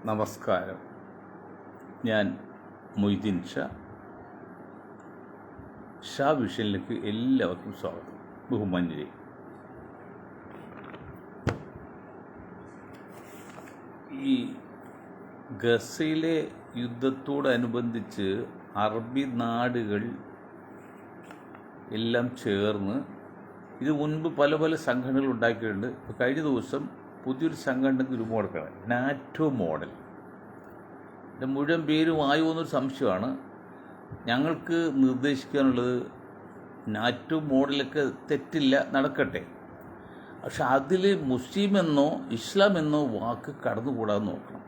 നമസ്കാരം. ഞാൻ മൊയ്തീൻ ഷാ വിഷനിലേക്ക് എല്ലാവർക്കും സ്വാഗതം. ബഹുമാന്യരെ, ഈ ഗസയിലെ യുദ്ധത്തോടനുബന്ധിച്ച് അറബി നാടുകൾ എല്ലാം ചേർന്ന് ഇത് മുൻപ് പല പല സംഘടനകൾ ഉണ്ടാക്കിയിട്ടുണ്ട്. കഴിഞ്ഞ ദിവസം പുതിയൊരു സംഘടനയ്ക്ക് രൂപം കൊടുക്കണം, നാറ്റോ മോഡൽ. ഇതിൻ്റെ മുഴുവൻ പേരും ആയോ എന്നൊരു സംശയമാണ്. ഞങ്ങൾക്ക് നിർദ്ദേശിക്കാനുള്ളത്, നാറ്റോ മോഡലൊക്കെ തെറ്റില്ല, നടക്കട്ടെ. പക്ഷെ അതിൽ മുസ്ലിം എന്നോ ഇസ്ലാം എന്നോ വാക്ക് കടന്നുകൂടാതെ നോക്കണം.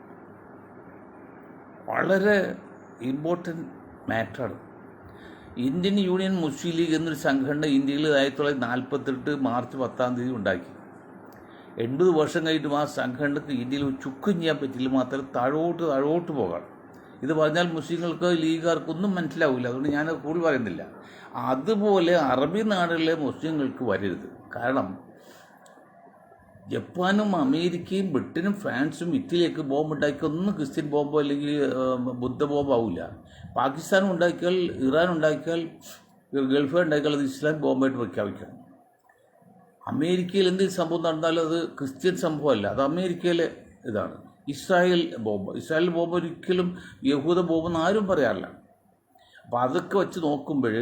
വളരെ ഇമ്പോർട്ടൻ്റ് മാറ്ററാണ്. ഇന്ത്യൻ യൂണിയൻ മുസ്ലിം ലീഗ് എന്നൊരു സംഘടന ഇന്ത്യയിൽ 1948 മാർച്ച് 10 ഉണ്ടാക്കി. 80 വർഷം കഴിഞ്ഞിട്ടും ആ സംഘടനക്ക് ഇന്ത്യയിൽ ചുക്കും ചെയ്യാൻ പറ്റില്ല, മാത്രമേ താഴോട്ട് പോകാം. ഇത് പറഞ്ഞാൽ മുസ്ലിങ്ങൾക്ക് ലീഗുകാർക്കൊന്നും മനസ്സിലാവില്ല, അതുകൊണ്ട് ഞാൻ കൂടുതൽ പറയുന്നില്ല. അതുപോലെ അറബി നാടുകളിലെ മുസ്ലിങ്ങൾക്ക് വരരുത്. കാരണം ജപ്പാനും അമേരിക്കയും ബ്രിട്ടനും ഫ്രാൻസും ഇറ്റലിയൊക്കെ ബോംബ് ഉണ്ടാക്കിയാൽ ഒന്നും ക്രിസ്ത്യൻ ബോംബോ അല്ലെങ്കിൽ ബുദ്ധ ബോംബാവില്ല. പാകിസ്ഥാൻ ഉണ്ടാക്കിയാൽ, ഇറാൻ ഉണ്ടാക്കിയാൽ, ഗൾഫ് ഉണ്ടാക്കിയാൽ അത് ഇസ്ലാം ബോംബായിട്ട് പ്രഖ്യാപിക്കണം. അമേരിക്കയിൽ എന്തെങ്കിലും സംഭവം നടന്നാലും അത് ക്രിസ്ത്യൻ സംഭവമല്ല, അത് അമേരിക്കയിലെ ഇതാണ്. ഇസ്രായേൽ ബോംബ് ഒരിക്കലും യഹൂദ ബോംബെന്ന് ആരും പറയാറില്ല. അപ്പം അതൊക്കെ വെച്ച് നോക്കുമ്പോൾ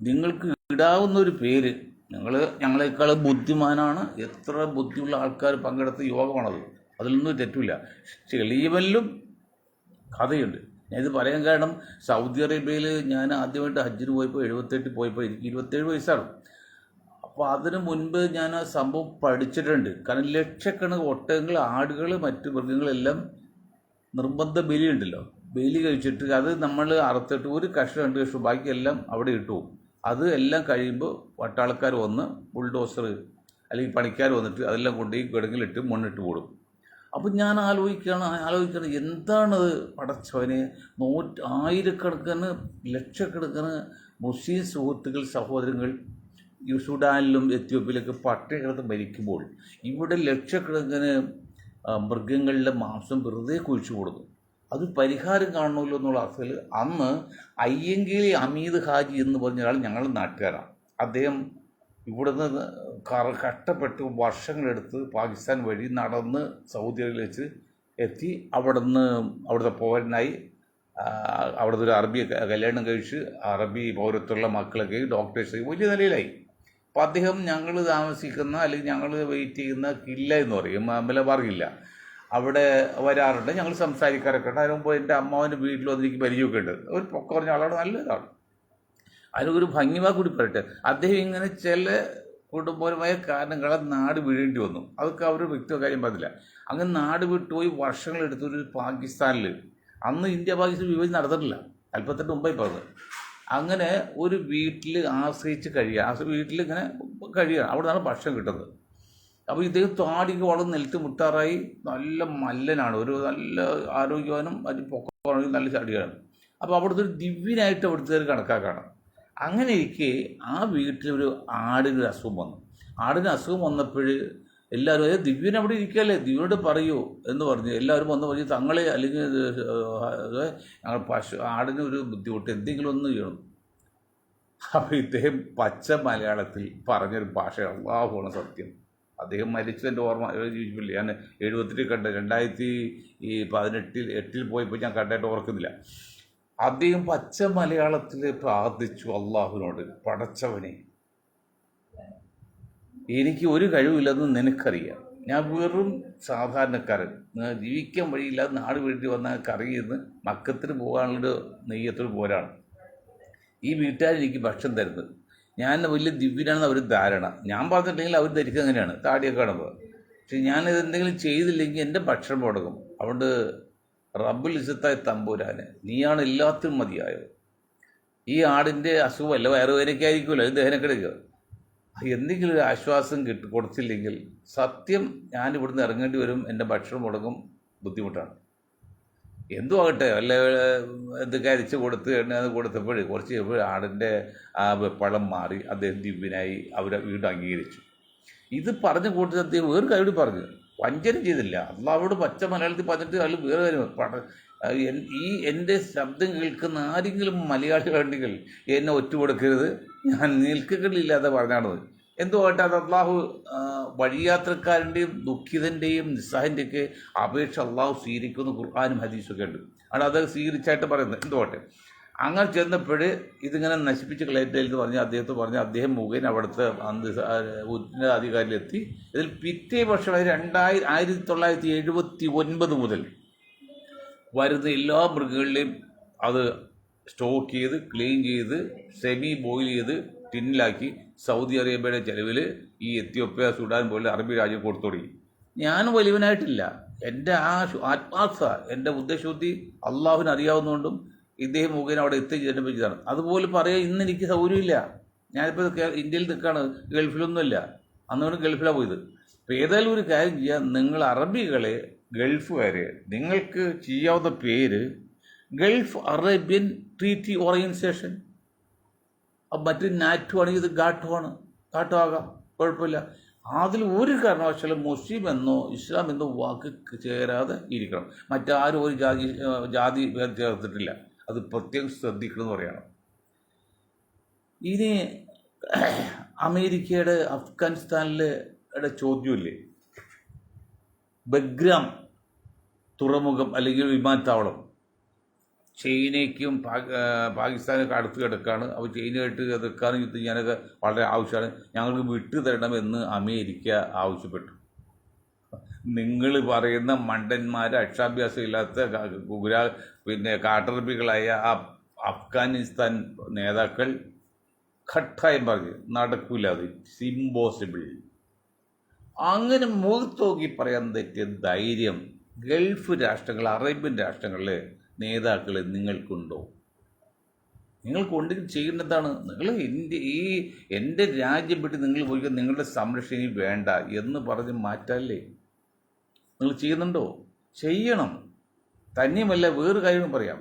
നിങ്ങൾക്ക് ഇടാവുന്നൊരു പേര്, ഞങ്ങളെക്കാൾ ബുദ്ധിമാനാണ്, എത്ര ബുദ്ധിയുള്ള ആൾക്കാർ പങ്കെടുത്ത യോഗമാണത്, അതിലൊന്നും തെറ്റില്ല. ചെളിയവനിലും കഥയുണ്ട്. ഞാൻ ഇത് പറയാൻ കാരണം, സൗദി അറേബ്യയിൽ ഞാൻ ആദ്യമായിട്ട് ഹജ്ജിന് പോയപ്പോൾ 78 പോയപ്പോൾ എനിക്ക് 27 വയസ്സാണ്. അപ്പോൾ അതിന് മുൻപ് ഞാൻ ആ സംഭവം പഠിച്ചിട്ടുണ്ട്. കാരണം ലക്ഷക്കണക്കിന് ഒട്ടകങ്ങൾ, ആടുകൾ, മറ്റു മൃഗങ്ങളെല്ലാം നിർബന്ധ ബലിയുണ്ടല്ലോ, ബലി കഴിച്ചിട്ട് അത് നമ്മൾ അറുത്തിട്ട് ഒരു കഷ്ണം 2 കഷ്ണം ബാക്കിയെല്ലാം അവിടെ ഇട്ടു പോകും. അത് എല്ലാം കഴിയുമ്പോൾ പട്ടാളക്കാർ വന്ന് ബുൾഡോസർ അല്ലെങ്കിൽ പണിക്കാർ വന്നിട്ട് അതെല്ലാം കൊണ്ടുപോയി കിടങ്ങിലിട്ട് മണ്ണിട്ട് പോടും. അപ്പം ഞാൻ ആലോചിക്കണം എന്താണത് പടച്ചവനെ. ആയിരക്കണക്കിന് ലക്ഷക്കണക്കിന് മുസ്ലിം സുഹൃത്തുക്കൾ, സഹോദരങ്ങൾ സുഡാനിലും എത്യോപ്യയിലൊക്കെ പട്ടിണി കിടന്ന് മരിക്കുമ്പോൾ ഇവിടെ ലക്ഷക്കണക്കിന് മൃഗങ്ങളുടെ മാംസം വെറുതെ കുഴിച്ചു കൊടുക്കും. അത് പരിഹാരം കാണണമല്ലോ എന്നുള്ള അർത്ഥത്തിൽ അന്ന് അയ്യങ്കിലി അമീദ് ഹാജി എന്ന് പറഞ്ഞ ഒരാൾ ഞങ്ങളുടെ നാട്ടുകാരാണ്. അദ്ദേഹം ഇവിടുന്ന് കഷ്ടപ്പെട്ട് വർഷങ്ങളെടുത്ത് പാകിസ്ഥാൻ വഴി നടന്ന് സൗദി അറേബ്യയിൽ വെച്ച് എത്തി. അവിടുത്തെ പൗരനായി, അവിടുത്തെ ഒരു അറബി കല്യാണം കഴിച്ച് അറബി പൗരത്വമുള്ള മക്കളൊക്കെ ഡോക്ടേഴ്സ് വലിയ നിലയിലായി. അപ്പോൾ അദ്ദേഹം ഞങ്ങൾ താമസിക്കുന്ന അല്ലെങ്കിൽ ഞങ്ങൾ വെയിറ്റ് ചെയ്യുന്ന കില്ല എന്ന് പറയും, മലബാർ, അവിടെ വരാറുണ്ട്. ഞങ്ങൾ സംസാരിക്കാറൊക്കെ ഉണ്ട്. അതിന് മുമ്പ് എൻ്റെ അമ്മാവൻ്റെ വീട്ടിൽ വന്നിരിക്കും പരിചയമൊക്കെ ഉണ്ട്. ഒരു പൊക്ക പറഞ്ഞ ആളാണ്, നല്ലതാണ്. അതിനൊരു ഭംഗിവാ കൂടി പറയട്ടെ, അദ്ദേഹം ഇങ്ങനെ ചില കുടുംബപരമായ കാരണങ്ങളെ നാട് വീഴേണ്ടി വന്നു. അതൊക്കെ അവർ വ്യക്തിഗത കാര്യം പറഞ്ഞില്ല. അങ്ങനെ നാട് വിട്ടുപോയി വർഷങ്ങളെടുത്തൊരു പാകിസ്ഥാനിൽ, അന്ന് ഇന്ത്യ പാകിസ്ഥാൻ വിഭജനം നടന്നിട്ടില്ല, 48 മുമ്പായി പറഞ്ഞത്. അങ്ങനെ ഒരു വീട്ടിൽ ആശ്രയിച്ച് വീട്ടിൽ ഇങ്ങനെ കഴിയുക, അവിടെ നിന്നാണ് ഭക്ഷണം കിട്ടുന്നത്. അപ്പോൾ ഇദ്ദേഹം താടിക്ക് വളർന്ന് നിലത്ത് മുട്ടാറായി, നല്ല മല്ലനാണ്, ഒരു നല്ല ആരോഗ്യവാനും അതിന് പൊക്കമാണെങ്കിൽ നല്ല ചടിയാണ്. അപ്പോൾ അവിടുത്തെ ഒരു ദിവ്യനായിട്ട് അവിടുത്തെ കണക്കാക്കാണ്. അങ്ങനെ ഇരിക്കെ ആ വീട്ടിലൊരു ആടിന് അസുഖം വന്നു. ആടിന് അസുഖം വന്നപ്പോൾ എല്ലാവരും ദിവ്യൻ അവിടെ ഇരിക്കുകയല്ലേ, ദിവ്യനോട് പറയൂ എന്ന് പറഞ്ഞു. എല്ലാവരും വന്ന് പറഞ്ഞു, തങ്ങളെ അല്ലെങ്കിൽ ഞങ്ങൾ ആടിനൊരു ബുദ്ധിമുട്ട്, എന്തെങ്കിലും ഒന്ന് ചെയ്യണം. അപ്പോൾ ഇദ്ദേഹം പച്ച മലയാളത്തിൽ പറഞ്ഞൊരു ഭാഷ, അള്ളാഹുവാണ് സത്യം. അദ്ദേഹം മരിച്ചതിൻ്റെ ഓർമ്മ ജീവിച്ചില്ല. ഞാൻ 78 കണ്ട്, 2018 പോയപ്പോൾ ഞാൻ കണ്ടായിട്ട് ഓർക്കുന്നില്ല. അദ്ദേഹം പച്ച മലയാളത്തിൽ പ്രാർത്ഥിച്ചു അള്ളാഹുവിനോട്, പടച്ചവനെ, എനിക്ക് ഒരു കഴിവില്ലെന്ന് നിനക്കറിയാം, ഞാൻ വെറും സാധാരണക്കാരൻ, ജീവിക്കാൻ വഴിയില്ലാതെ നാട് വീട്ടിൽ വന്നാൽ കറിയുന്ന മക്കത്തിന് പോകാനുള്ളൊരു നെയ്യത്തിൽ പോരാണ്. ഈ വീട്ടുകാരെനിക്ക് ഭക്ഷണം തരുന്നത്, ഞാൻ വലിയ ദിവ്യനാണെന്ന് അവർ ധാരണ. ഞാൻ പറഞ്ഞിട്ടില്ലെങ്കിൽ അവർ ധരിക്കുക അങ്ങനെയാണ്, താടിയൊക്കെ കാണുമ്പോൾ. പക്ഷെ ഞാനിത് എന്തെങ്കിലും ചെയ്തില്ലെങ്കിൽ എൻ്റെ ഭക്ഷണം മുടങ്ങും. അതുകൊണ്ട് റബ്ബുൽ ഇസ്സത്തായ തമ്പുരാനെ, നീയാണ് എല്ലാത്തിനും മതിയായത്. ഈ ആടിൻ്റെ അസുഖമല്ല, വയറുവേദനയൊക്കെ ആയിരിക്കുമല്ലോ, ഇത് ദഹനക്കെടുക്കുക, എന്തെങ്കിലും ഒരു ആശ്വാസം കൊടുത്തില്ലെങ്കിൽ സത്യം ഞാൻ ഇവിടുന്ന് ഇറങ്ങേണ്ടി വരും, എൻ്റെ ഭക്ഷണം മുടങ്ങും, ബുദ്ധിമുട്ടാണ്. എന്തു ആകട്ടെ, വല്ല എന്തൊക്കെ അരിച്ച് കൊടുത്ത് എണ്ണ കൊടുത്തപ്പോൾ കുറച്ച് കഴിയുമ്പോൾ ആടിൻ്റെ ആ വെപ്പളം മാറി, അദ്ദേഹം ദിവ്യനായി അവരെ വീണ്ടും അംഗീകരിച്ചു. ഇത് പറഞ്ഞ കൂട്ടത്തിൽ വേറെ കാര്യം പറഞ്ഞു, വഞ്ചന ചെയ്തില്ല. അള്ളാഹുവോട് പച്ച മലയാളത്തിൽ പറഞ്ഞിട്ട് അയാൾ വേറെ കാര്യം എൻ്റെ ശബ്ദം കേൾക്കുന്ന ആരെങ്കിലും മലയാളികളുണ്ടെങ്കിൽ എന്നെ ഒറ്റുകൊടുക്കരുത്, ഞാൻ നിൽക്കുകളില്ലാതെ പറഞ്ഞാണത്. എന്തുകൊണ്ടാ അത് അള്ളാഹു വഴിയാത്രക്കാരൻ്റെയും ദുഃഖിതൻ്റെയും നിസ്സഹൻ്റെയൊക്കെ അപേക്ഷ അള്ളാഹു സ്വീകരിക്കുന്ന ഖുർആനും ഹദീസൊക്കെ ഉണ്ട്. അവിടെ അത് സ്വീകരിച്ചായിട്ട് പറയുന്നത്. എന്തുകൊട്ടെ അങ്ങനെ ചെന്നപ്പോൾ ഇതിങ്ങനെ നശിപ്പിച്ച് കളയട്ടെന്ന് പറഞ്ഞ് അദ്ദേഹത്തെ പറഞ്ഞ് അദ്ദേഹം മുഖേന അവിടുത്തെ ഉന്നതാധികാരിയിലെത്തി. ഇതിൽ പിറ്റേ വർഷം 1979 മുതൽ വരുന്ന എല്ലാ മൃഗങ്ങളിലെയും അത് സ്റ്റോക്ക് ചെയ്ത് ക്ലീൻ ചെയ്ത് സെമി ബോയിൽ ചെയ്ത് ടിന്നിലാക്കി സൗദി അറേബ്യയുടെ ചെലവിൽ ഈ എത്യോപ്യ, സുഡാൻ പോലെ അറബി രാജ്യം കൊടുത്തു തുടങ്ങി. ഞാൻ വലിയവനായിട്ടില്ല. എൻ്റെ ആത്മാർത്ഥ, എൻ്റെ ഉദ്ദേശബുദ്ധി അള്ളാഹുവിന് അറിയാവുന്നതുകൊണ്ടും ഇദ്ദേഹം മുഖേന അവിടെ എത്തിച്ചേരുമ്പോഴാണ്. അതുപോലെ പറയാൻ ഇന്ന് എനിക്ക് സൗകര്യമില്ല. ഞാനിപ്പോൾ ഇന്ത്യയിൽ നിൽക്കുകയാണ്, ഗൾഫിലൊന്നുമില്ല. അന്നുകൊണ്ട് ഗൾഫിലാണ് പോയത്. അപ്പോൾ ഏതായാലും ഒരു കാര്യം ചെയ്യാം, നിങ്ങൾ അറബികളെ, ഗൾഫുകാരെ, നിങ്ങൾക്ക് ചെയ്യാവുന്ന പേര് ഗൾഫ് അറേബ്യൻ ട്രീറ്റി ഓർഗനൈസേഷൻ. മറ്റ് നാറ്റോ ആണെങ്കിൽ ഇത് ഗാട്ടോ ആണ്, ഗാട്ടോ ആകാം, കുഴപ്പമില്ല. അതിൽ ഒരു കാരണവശാലും മുസ്ലിം എന്നോ ഇസ്ലാം എന്നോ വാക്ക് ചേരാതെ ഇരിക്കണം. മറ്റാരും ഒരു ജാതി പേര് ചേർത്തിട്ടില്ല. അത് പ്രത്യേകം ശ്രദ്ധിക്കണമെന്ന് പറയണം. ഇനി അമേരിക്കയുടെ അഫ്ഗാനിസ്ഥാനിലെ ചോദ്യമില്ലേ, ബഗ്രാം തുറമുഖം അല്ലെങ്കിൽ വിമാനത്താവളം ചൈനയ്ക്കും പാകിസ്ഥാനൊക്കെ അടുത്ത് കിടക്കുകയാണ്. അപ്പോൾ ചൈനയായിട്ട് എതിർക്കാനും യുദ്ധം ചെയ്യാനൊക്കെ വളരെ ആവശ്യമാണ്. ഞങ്ങൾക്ക് വിട്ടു തരണമെന്ന് അമേരിക്ക ആവശ്യപ്പെട്ടു. നിങ്ങൾ പറയുന്ന മണ്ടന്മാർ, അക്ഷാഭ്യാസം ഇല്ലാത്ത കാട്ടറബികളായ ആ അഫ്ഗാനിസ്ഥാൻ നേതാക്കൾ ഘട്ടായം പറഞ്ഞ് നടക്കില്ല, അത് ഇറ്റ്സ് ഇമ്പോസിബിൾ. അങ്ങനെ മുഖത്ത് നോക്കി പറയാൻ തെറ്റിയ ധൈര്യം ഗൾഫ് രാഷ്ട്രങ്ങൾ, അറേബ്യൻ രാഷ്ട്രങ്ങളിലെ നേതാക്കൾ നിങ്ങൾക്കുണ്ടോ? നിങ്ങൾക്കുണ്ടെങ്കിൽ ചെയ്യുന്നതാണ്. നിങ്ങൾ എൻ്റെ രാജ്യം വിട്ട് നിങ്ങൾ പോയി നിങ്ങളുടെ സംരക്ഷണം വേണ്ട എന്ന് പറഞ്ഞ് മാറ്റല്ലേ നിങ്ങൾ ചെയ്യുന്നുണ്ടോ? ചെയ്യണം. തന്നെയുമല്ല, വേറൊരു കാര്യം പറയാം.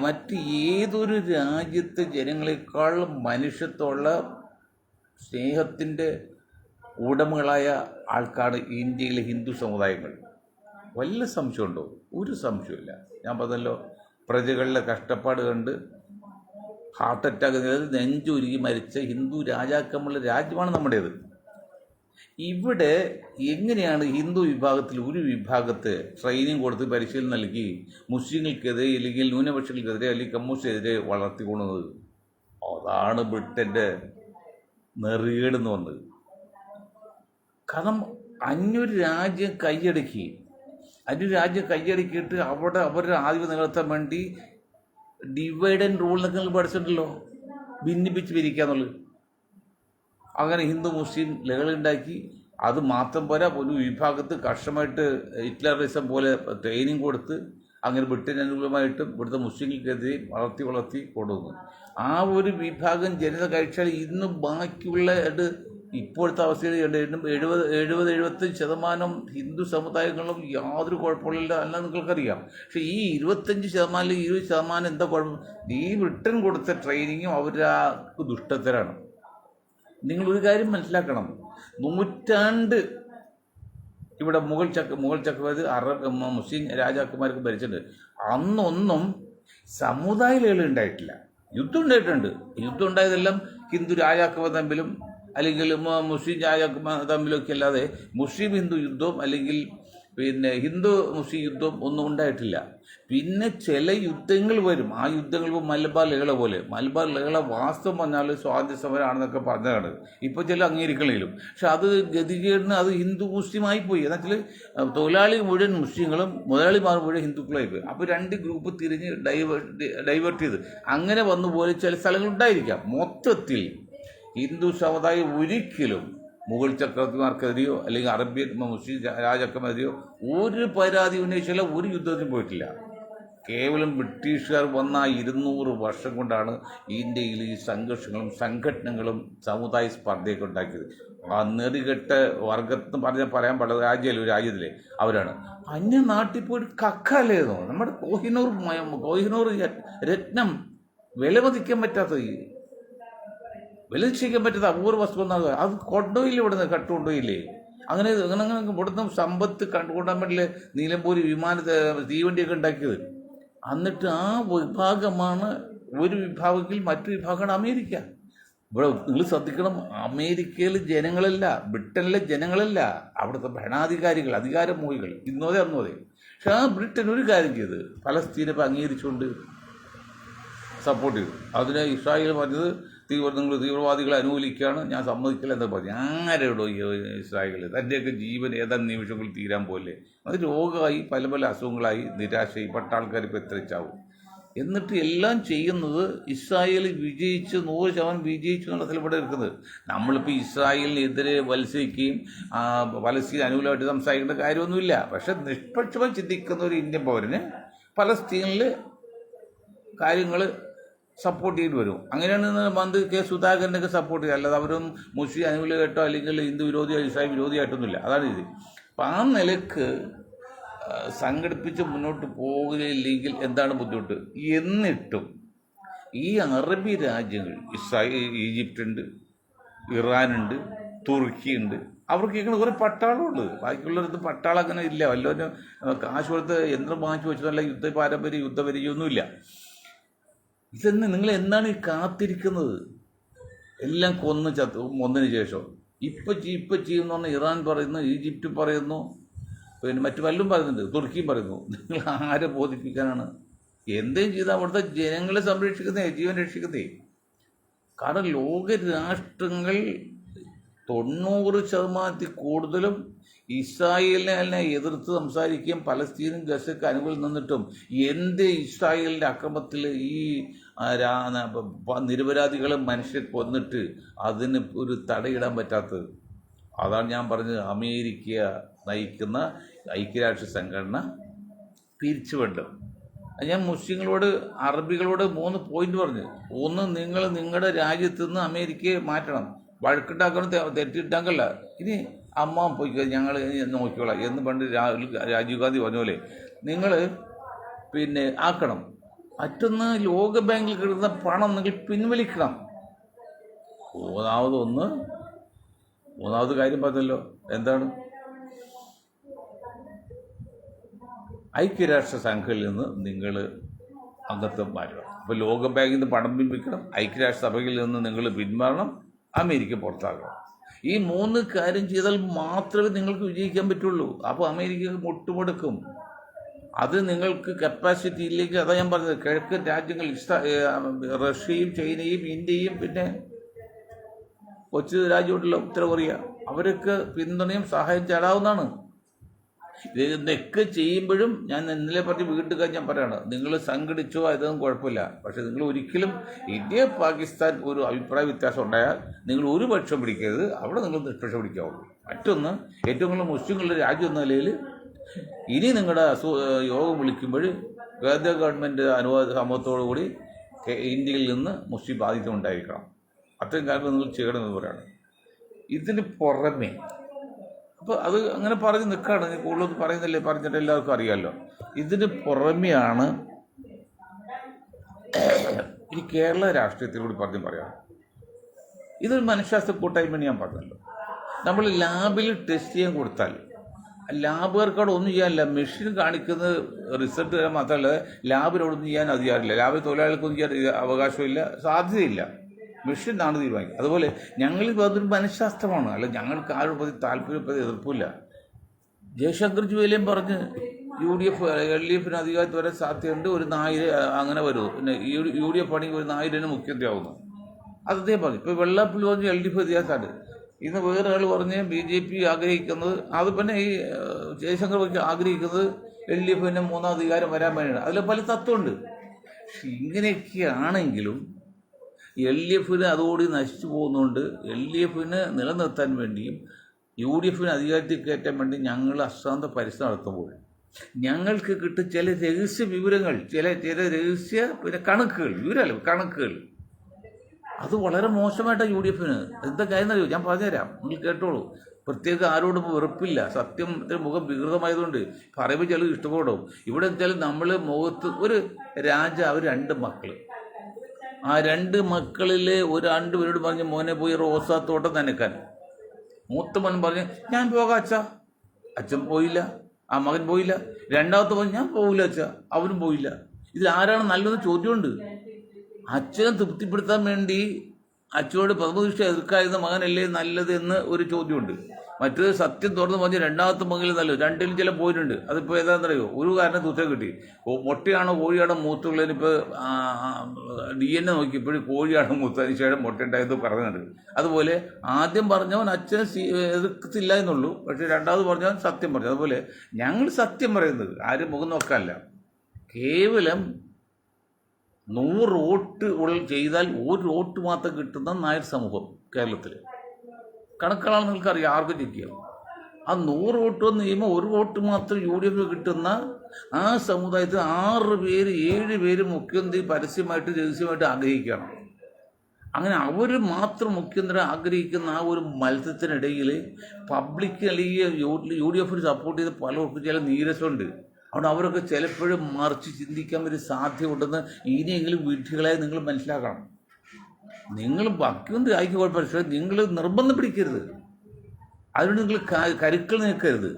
മറ്റ് ഏതൊരു രാജ്യത്തെ ജനങ്ങളെക്കാൾ മനുഷ്യത്വമുള്ള സ്നേഹത്തിൻ്റെ ഉടമകളായ ആൾക്കാണ് ഇന്ത്യയിലെ ഹിന്ദു സമുദായങ്ങൾ. വല്ല സംശയമുണ്ടോ? ഒരു സംശയമില്ല. ഞാൻ പറഞ്ഞല്ലോ, പ്രജകളുടെ കഷ്ടപ്പാട് കണ്ട് ഹാർട്ട് അറ്റാക്ക് നെഞ്ചുരുകി മരിച്ച ഹിന്ദു രാജാക്കന്മാരുടെ രാജ്യമാണ് നമ്മുടേത്. ഇവിടെ എങ്ങനെയാണ് ഹിന്ദു വിഭാഗത്തിൽ ഒരു വിഭാഗത്തെ ട്രെയിനിങ് കൊടുത്ത് പരിശീലനം നൽകി മുസ്ലിങ്ങൾക്കെതിരെ അല്ലെങ്കിൽ ന്യൂനപക്ഷങ്ങൾക്കെതിരെ അല്ലെങ്കിൽ കമ്മ്യൂണിസ്റ്റിനെതിരെ വളർത്തിക്കൊള്ളുന്നത്? അതാണ് ബ്രിട്ടൻ്റെ നെറികേടെന്ന് വന്നത്. കാരണം അന്യൊരു രാജ്യം കൈയടക്കിയിട്ട് അവിടെ അവരുടെ ആധിപത്യം നിലനിർത്താൻ വേണ്ടി ഡിവൈഡ് ആൻഡ് റൂൾ എന്നൊക്കെ നിങ്ങൾ പഠിച്ചിട്ടുണ്ടല്ലോ, ഭിന്നിപ്പിച്ച് പിരിക്കുക എന്നുള്ളത്. അങ്ങനെ ഹിന്ദു മുസ്ലിം ലഹളയുണ്ടാക്കി. അത് മാത്രം പോരാ, ഒരു വിഭാഗത്ത് കർശനമായിട്ട് ഹിറ്റ്ലറിസം പോലെ ട്രെയിനിങ് കൊടുത്ത് അങ്ങനെ ബ്രിട്ടൻ അനുകൂലമായിട്ടും ഇവിടുത്തെ മുസ്ലിങ്ങൾക്കെതിരെ വളർത്തി കൊണ്ടുവന്നു. ആ ഒരു വിഭാഗം ജനത കഴിച്ചാൽ ഇന്ന് ബാക്കിയുള്ള ഇപ്പോഴത്തെ അവസ്ഥയിൽ 70-75% ഹിന്ദു സമുദായങ്ങളും യാതൊരു കുഴപ്പമില്ല അല്ല, നിങ്ങൾക്കറിയാം. പക്ഷേ ഈ 25% 20% എന്താ കുഴപ്പം? ഈ ബ്രിട്ടൻ കൊടുത്ത ട്രെയിനിങ്ങും അവരുടെ ദുഷ്ടത്തരാണ്. നിങ്ങളൊരു കാര്യം മനസ്സിലാക്കണം, നൂറ്റാണ്ട് ഇവിടെ മുഗൾ ചക്രവർത്തി മുസ്ലിം രാജാക്കന്മാർക്ക് ഭരിച്ചിട്ടുണ്ട്. അന്നൊന്നും സമുദായ ലഹള ഉണ്ടായിട്ടില്ല. യുദ്ധം ഉണ്ടായിട്ടുണ്ട്. യുദ്ധം ഉണ്ടായതെല്ലാം ഹിന്ദു രാജാക്കന്മാർ തമ്മിലും അല്ലെങ്കിൽ മുസ്ലിം രാജാക്കന്മാർ തമ്മിലൊക്കെ അല്ലാതെ മുസ്ലിം ഹിന്ദു യുദ്ധവും അല്ലെങ്കിൽ ഹിന്ദു മുസ്ലിം യുദ്ധം ഒന്നും ഉണ്ടായിട്ടില്ല. പിന്നെ ചില യുദ്ധങ്ങൾ വരും. ആ യുദ്ധങ്ങൾ മലബാർ ലഹള പോലെ. മലബാർ ലഹള വാസ്തവം പറഞ്ഞാൽ സ്വാതന്ത്ര്യ സമരമാണെന്നൊക്കെ പറഞ്ഞതാണ് ഇപ്പോൾ ചില അംഗീകരിക്കണമെങ്കിലും. പക്ഷെ അത് ഗതികേടിന് അത് ഹിന്ദു മുസ്ലിമായിപ്പോയി. എന്നുവെച്ചാൽ തൊഴിലാളി മുഴുവൻ മുസ്ലിങ്ങളും മുതലാളിമാർ മുഴുവൻ ഹിന്ദുക്കളായിപ്പോയി. അപ്പോൾ രണ്ട് ഗ്രൂപ്പ് തിരിഞ്ഞ് ഡൈവേർട്ട് ചെയ്ത് അങ്ങനെ വന്നു പോലെ ചില സ്ഥലങ്ങളുണ്ടായിരിക്കാം. മൊത്തത്തിൽ ഹിന്ദു സമുദായം ഒരിക്കലും മുഗൾ ചക്രവർത്തിമാർക്കെതിരെയോ അല്ലെങ്കിൽ അറബ്യൻ മുസ്ലിം രാജാക്കന്മാരെതിരെയോ ഒരു പരാതി ഉന്നയിച്ചില്ല, ഒരു യുദ്ധത്തിനും പോയിട്ടില്ല. കേവലം ബ്രിട്ടീഷുകാർ വന്ന 200 വർഷം കൊണ്ടാണ് ഇന്ത്യയിൽ ഈ സംഘർഷങ്ങളും സംഘടനകളും സമുദായ സ്പർദ്ധയൊക്കെ ഉണ്ടാക്കിയത്. ആ നെറികെട്ട വർഗത്തിന് പറയാൻ പാടില്ല, രാജ്യത്തിലെ അവരാണ്. അന്യ നാട്ടിൽ പോയിട്ട് കക്കാലായിരുന്നു. നമ്മുടെ കോഹിനൂർ രത്നം വിലമതിക്കാൻ പറ്റാത്തത്, വിലനിശ്ചയിക്കാൻ പറ്റാത്ത അപൂർവ വസ്തു എന്നാണ്. അത് കൊണ്ടുപോയില്ലേ, ഇവിടെ നിന്ന് കട്ടുകൊണ്ടുപോയില്ലേ? അങ്ങനെ അങ്ങനെ അങ്ങനെ ഇവിടുന്ന് സമ്പത്ത് കണ്ടുകൂടാൻ വേണ്ടിയില്ലേ നിലമ്പൂർ തീവണ്ടിയൊക്കെ ഉണ്ടാക്കിയത്. എന്നിട്ട് ആ വിഭാഗമാണ് ഒരു വിഭാഗത്തിൽ, മറ്റു വിഭാഗമാണ് അമേരിക്ക. ഇവിടെ നിങ്ങൾ ശ്രദ്ധിക്കണം, അമേരിക്കയിൽ ജനങ്ങളല്ല, ബ്രിട്ടനിലെ ജനങ്ങളല്ല, അവിടുത്തെ ഭരണാധികാരികൾ, അധികാരമോഹികൾ, ഇന്നോതെ അന്നോതെ. പക്ഷെ ആ ബ്രിട്ടൻ ഒരു കാര്യം ചെയ്ത് പലസ്തീനെ അംഗീകരിച്ചുകൊണ്ട് സപ്പോർട്ട് ചെയ്തു. അതിനെ ഇസ്രായേൽ പറഞ്ഞത് നിങ്ങൾ തീവ്രവാദികളെ അനുകൂലിക്കുകയാണ്, ഞാൻ സമ്മതിക്കില്ല എന്ന് പറഞ്ഞു. ആരോടോ ഈ ഇസ്രായേൽ തൻ്റെയൊക്കെ ജീവൻ ഏതാനും നിമിഷങ്ങളിൽ തീരാൻ പോലെ അത് രോഗമായി പല പല അസുഖങ്ങളായി നിരാശയായി പട്ടാൾക്കാർ ഇപ്പോൾ എത്രച്ചാവും. എന്നിട്ട് എല്ലാം ചെയ്യുന്നത് ഇസ്രായേൽ വിജയിച്ച് 100% വിജയിച്ചു എന്നുള്ള ഇവിടെ ഇരിക്കുന്നത്. നമ്മളിപ്പോൾ ഇസ്രായേലിനെതിരെ മത്സരിക്കുകയും പലസ്തീൻ അനുകൂലമായിട്ട് സംസാരിക്കേണ്ട കാര്യമൊന്നുമില്ല. പക്ഷെ നിഷ്പക്ഷമായി ചിന്തിക്കുന്ന ഒരു ഇന്ത്യൻ പൗരന് പലസ്തീനിൽ കാര്യങ്ങൾ സപ്പോർട്ട് ചെയ്ത് വരും. അങ്ങനെയാണ് മന്ത്രി കെ സുധാകരനൊക്കെ സപ്പോർട്ട് ചെയ്യുക. അല്ലാതെ അവരും മുസ്ലിം അനുകൂലമായിട്ടോ അല്ലെങ്കിൽ ഹിന്ദു വിരോധിയായി ഇസ്രായേൽ വിരോധിയായിട്ടൊന്നുമില്ല. അതാണ് ഇത്. അപ്പം ആ നിലക്ക് സംഘടിപ്പിച്ച് മുന്നോട്ട് പോകുകയില്ലെങ്കിൽ എന്താണ് ബുദ്ധിമുട്ട്? എന്നിട്ടും ഈ അറബി രാജ്യങ്ങൾ, ഈജിപ്തുണ്ട്, ഇറാനുണ്ട്, തുർക്കിയുണ്ട്, അവർക്കൊക്കെ കുറേ പട്ടാളമുണ്ട്. ബാക്കിയുള്ളവർക്ക് പട്ടാളം അങ്ങനെ ഇല്ല. വല്ലവരും കാശ് കൊടുത്ത് യന്ത്രം വാങ്ങിച്ചു വെച്ചതല്ല, യുദ്ധപരിചയമൊന്നുമില്ല. ഇതെന്ന് നിങ്ങൾ എന്താണ് ഈ കാത്തിരിക്കുന്നത്? എല്ലാം ഒന്നിന് ശേഷം ഇപ്പം ചെയ്യുന്ന പറഞ്ഞാൽ ഇറാൻ പറയുന്നു, ഈജിപ്റ്റ് പറയുന്നു, പിന്നെ മറ്റു പലരും പറയുന്നുണ്ട്, തുർക്കിയും പറയുന്നു. നിങ്ങൾ ആരെ ബോധിപ്പിക്കാനാണ്? എന്തെങ്കിലും ചെയ്താൽ അവിടുത്തെ ജനങ്ങളെ സംരക്ഷിക്കുന്നേ, ജീവൻ രക്ഷിക്കുന്നേ. കാരണം ലോക രാഷ്ട്രങ്ങൾ 90% കൂടുതലും ഇസ്രായേലിനെ എതിർത്ത് സംസാരിക്കുകയും പലസ്തീനും ഗസയ്ക്ക് അനുകൂലം നിന്നിട്ടും ഇസ്രായേലിൻ്റെ അക്രമത്തിൽ ഈ നിരപരാധികളെ മനുഷ്യരെ കൊന്നിട്ട് അതിന് ഒരു തടയിടാൻ പറ്റാത്തത്. അതാണ് ഞാൻ പറഞ്ഞത്, അമേരിക്ക നയിക്കുന്ന ഐക്യരാഷ്ട്ര സംഘടന പിരിച്ചുവിടും. ഞാൻ മുസ്ലിങ്ങളോട്, അറബികളോട് 3 പോയിന്റ് പറഞ്ഞു. ഒന്ന്, നിങ്ങൾ നിങ്ങളുടെ രാജ്യത്ത് നിന്ന് അമേരിക്കയെ മാറ്റണം. വഴക്കുണ്ടാക്കണം, തെറ്റിട്ടാങ്കല്ല. ഇനി അമ്മ പോയിക്കോ, ഞങ്ങൾ നോക്കിക്കോളാം എന്ന് പണ്ട് രാജീവ് ഗാന്ധി പറഞ്ഞ പോലെ നിങ്ങൾ പിന്നെ ആക്കണം. മറ്റൊന്ന്, ലോക ബാങ്കിൽ കിട്ടുന്ന പണം നിങ്ങൾ പിൻവലിക്കണം. മൂന്നാമത് കാര്യം പറഞ്ഞല്ലോ, എന്താണ്? ഐക്യരാഷ്ട്ര സംഘടനയിൽ നിന്ന് നിങ്ങൾ അംഗത്വം മാറ്റണം. അപ്പോൾ ലോക ബാങ്കിൽ നിന്ന് പണം പിൻവലിക്കണം, ഐക്യരാഷ്ട്ര സഭയിൽ നിന്ന് നിങ്ങൾ പിന്മാറണം, അമേരിക്ക പുറത്താക്കണം. ഈ 3 കാര്യം ചെയ്താൽ മാത്രമേ നിങ്ങൾക്ക് വിജയിക്കാൻ പറ്റുള്ളൂ. അപ്പോൾ അമേരിക്ക മുട്ടുമുടക്കും. അത് നിങ്ങൾക്ക് കപ്പാസിറ്റി ഇല്ലെങ്കിൽ, അതാ ഞാൻ പറഞ്ഞത്, കിഴക്കൻ രാജ്യങ്ങൾ റഷ്യയും ചൈനയും ഇന്ത്യയും പിന്നെ കൊച്ചു രാജ്യമുണ്ടല്ലോ ഉത്തര കൊറിയ, അവരൊക്കെ പിന്തുണയും സഹായം ചേടാവുന്നതാണ്. ഇതൊക്കെ ചെയ്യുമ്പോഴും ഞാൻ ഇന്നലെ പറഞ്ഞ് വീട്ടുകാർ ഞാൻ പറയാണ്, നിങ്ങൾ സംഘടിച്ചോ അതൊന്നും കുഴപ്പമില്ല. പക്ഷെ നിങ്ങൾ ഒരിക്കലും ഇന്ത്യ പാകിസ്ഥാൻ ഒരു അഭിപ്രായ വ്യത്യാസം ഉണ്ടായാൽ നിങ്ങൾ ഒരു പക്ഷം പിടിക്കരുത്, അവിടെ നിങ്ങൾ നിഷ്പക്ഷം പിടിക്കാവുള്ളൂ. മറ്റൊന്ന്, ഏറ്റവും കൂടുതൽ മുസ്ലിങ്ങളുടെ രാജ്യം എന്ന നിലയിൽ ഇനി നിങ്ങളുടെ യോഗം വിളിക്കുമ്പോൾ കേന്ദ്ര ഗവൺമെൻറ് സമ്മതത്തോടുകൂടി ഇന്ത്യയിൽ നിന്ന് മുസ്ലിം ബാധിത്വം ഉണ്ടായിരിക്കണം. അത്രയും കാര്യങ്ങൾ നിങ്ങൾ ചെയ്യണമെന്ന് പറയാണ്. ഇതിന് പുറമെ അപ്പോൾ അത് അങ്ങനെ പറഞ്ഞ് നിൽക്കുകയാണ്. കൂടുതലൊന്നും പറയുന്നില്ലേ, പറഞ്ഞിട്ട് എല്ലാവർക്കും അറിയാമല്ലോ. ഇതിന് പുറമെയാണ് ഈ കേരള രാഷ്ട്രീയത്തിലൂടെ പറയാം. ഇതൊരു മനഃശാസ്ത്ര കൂട്ടായ്മ ഞാൻ പറഞ്ഞല്ലോ. നമ്മൾ ലാബിൽ ടെസ്റ്റ് ചെയ്യാൻ കൊടുത്താൽ ലാബുകാർക്കവിടെ ഒന്നും ചെയ്യാനില്ല. മെഷീൻ കാണിക്കുന്നത് റിസൾട്ട് തരാൻ മാത്രമല്ല, ലാബിനോടൊന്നും ചെയ്യാൻ അധികാരമില്ല. ലാബിൽ തൊഴിലാളികൾക്കൊന്നും ചെയ്യാൻ അവകാശമില്ല, സാധ്യതയില്ല. മെഷീനാണ് തീരുമാനിക്കുക. അതുപോലെ ഞങ്ങൾ അതൊരു മനഃശാസ്ത്രമാണ്. അല്ല, ഞങ്ങൾക്ക് ആരും താല്പര്യം എതിർപ്പില്ല. ജയശങ്കർ ജുവലേയും പറഞ്ഞ് UDF LDF അധികാരത്തിൽ വരാൻ സാധ്യതയുണ്ട്, ഒരു 1000 അങ്ങനെ വരുമോ, പിന്നെ UDF ആണെങ്കിൽ ഒരു 1000 മുഖ്യമന്ത്രി ആവുന്നു. അത് അദ്ദേഹം പറഞ്ഞു. ഇപ്പോൾ വെള്ളാപ്പള്ളി പറഞ്ഞ് LDF അധികാരത്താണ്. ഇന്ന് വേറെ ആൾ പറഞ്ഞ് BJP ആഗ്രഹിക്കുന്നത്, അത് പിന്നെ ഈ ജയശങ്കർ ആഗ്രഹിക്കുന്നത് LDF 3ാം അധികാരം വരാൻ വേണ്ടിയാണ്. അതിൽ പല തത്വമുണ്ട്. പക്ഷെ ഇങ്ങനെയൊക്കെയാണെങ്കിലും LDF അതോടെ നശിച്ചു പോകുന്നതുകൊണ്ട് LDF നിലനിർത്താൻ വേണ്ടിയും UDF അധികാരത്തിൽ കയറ്റാൻ വേണ്ടി ഞങ്ങൾ അശ്രാന്ത പരിശ്രമം നടത്തുമ്പോൾ ഞങ്ങൾക്ക് കിട്ടും ചില രഹസ്യ വിവരങ്ങൾ, ചില രഹസ്യ പിന്നെ കണക്കുകൾ അത് വളരെ മോശമായിട്ടാണ് UDF. എന്താ കാര്യം അറിയോ? ഞാൻ പറഞ്ഞുതരാം, നിങ്ങൾ കേട്ടോളൂ. പ്രത്യേക ആരോടും വെറുപ്പില്ല. സത്യത്തിന് മുഖം വികൃതമായതുകൊണ്ട് പറയുമ്പോൾ ചിലർ ഇഷ്ടപ്പെടും. ഇവിടെ വെച്ചാൽ നമ്മൾ മുഖത്ത് ഒരു രാജാവ് 2 മക്കൾ, ആ 2 മക്കളിൽ ഒരു 2 പേരോട് പറഞ്ഞ് മോനെ പോയി റോസാത്തോട്ടം നനക്കാൻ. മൂത്ത മകൻ പറഞ്ഞ് ഞാൻ പോകാം അച്ഛാ. അച്ഛൻ പോയില്ല, ആ മകൻ പോയില്ല. രണ്ടാമത്തെ പറഞ്ഞു ഞാൻ പോകില്ല അച്ഛാ, അവനും പോയില്ല. ഇതിൽ ആരാണ് നല്ലതെന്ന് ചോദ്യമുണ്ട്. അച്ഛനെ തൃപ്തിപ്പെടുത്താൻ വേണ്ടി അച്ഛനോട് പ്രഥമദൃഷ്ടി എതിർക്കായിരുന്ന മകനല്ലേ നല്ലത് എന്ന് ഒരു ചോദ്യമുണ്ട്. മറ്റൊരു സത്യം തുറന്ന് പറഞ്ഞ് രണ്ടാമത്തെ മകനിൽ നല്ലത്. രണ്ടിലും ചില പോയിട്ടുണ്ട്. അതിപ്പോൾ ഏതാണെന്നറിയോ? ഒരു കാരണം ഉത്തരം കിട്ടി. മുട്ടയാണോ കോഴിയാണോ മൂത്തുള്ളതിനിപ്പോൾ DNA നോക്കിയപ്പോഴും കോഴിയാണോ മൂത്തതിന് ശേഷം മുട്ടയുണ്ടായത് പറഞ്ഞിട്ടുണ്ട്. അതുപോലെ ആദ്യം പറഞ്ഞവൻ അച്ഛനെ എതിർക്കത്തില്ല എന്നുള്ളൂ, പക്ഷെ രണ്ടാമത് പറഞ്ഞവൻ സത്യം പറഞ്ഞു. അതുപോലെ ഞങ്ങൾ സത്യം പറയുന്നത് ആരും മുഖം നോക്കാനല്ല, കേവലം 100 വോട്ട് ചെയ്താൽ 1 വോട്ട് മാത്രം കിട്ടുന്ന നായർ സമൂഹം കേരളത്തിൽ കണക്കുകളാണ് നിങ്ങൾക്കറിയാം, ആർക്കും ചെക്ക് ചെയ്യാം. ആ 100 വോട്ട് വന്ന് കഴിയുമ്പോൾ 1 വോട്ട് മാത്രം UDF കിട്ടുന്ന ആ സമുദായത്തിൽ 6 പേര് 7 പേര് മുഖ്യമന്ത്രി പരസ്യമായിട്ട് രഹസ്യമായിട്ട് ആഗ്രഹിക്കുകയാണ്. അങ്ങനെ അവർ മാത്രം മുഖ്യമന്ത്രി ആഗ്രഹിക്കുന്ന ആ ഒരു മത്സരത്തിനിടയിൽ പബ്ലിക് അല്ലെങ്കിൽ UDF സപ്പോർട്ട് ചെയ്ത് പലർക്കും ചില നീരസമുണ്ട്. അതുകൊണ്ട് അവരൊക്കെ ചിലപ്പോഴും മറിച്ച് ചിന്തിക്കാൻ ഒരു സാധ്യതയുണ്ടെന്ന് ഇനിയെങ്കിലും വിഡ്ഢികളായി നിങ്ങൾ മനസ്സിലാക്കണം. നിങ്ങൾ മുഖ്യമന്ത്രി ആയിക്ക് കുഴപ്പമില്ല, പക്ഷേ നിങ്ങൾ നിർബന്ധം പിടിക്കരുത്. അതുകൊണ്ട് നിങ്ങൾ കരുക്കൾ നിൽക്കരുത്.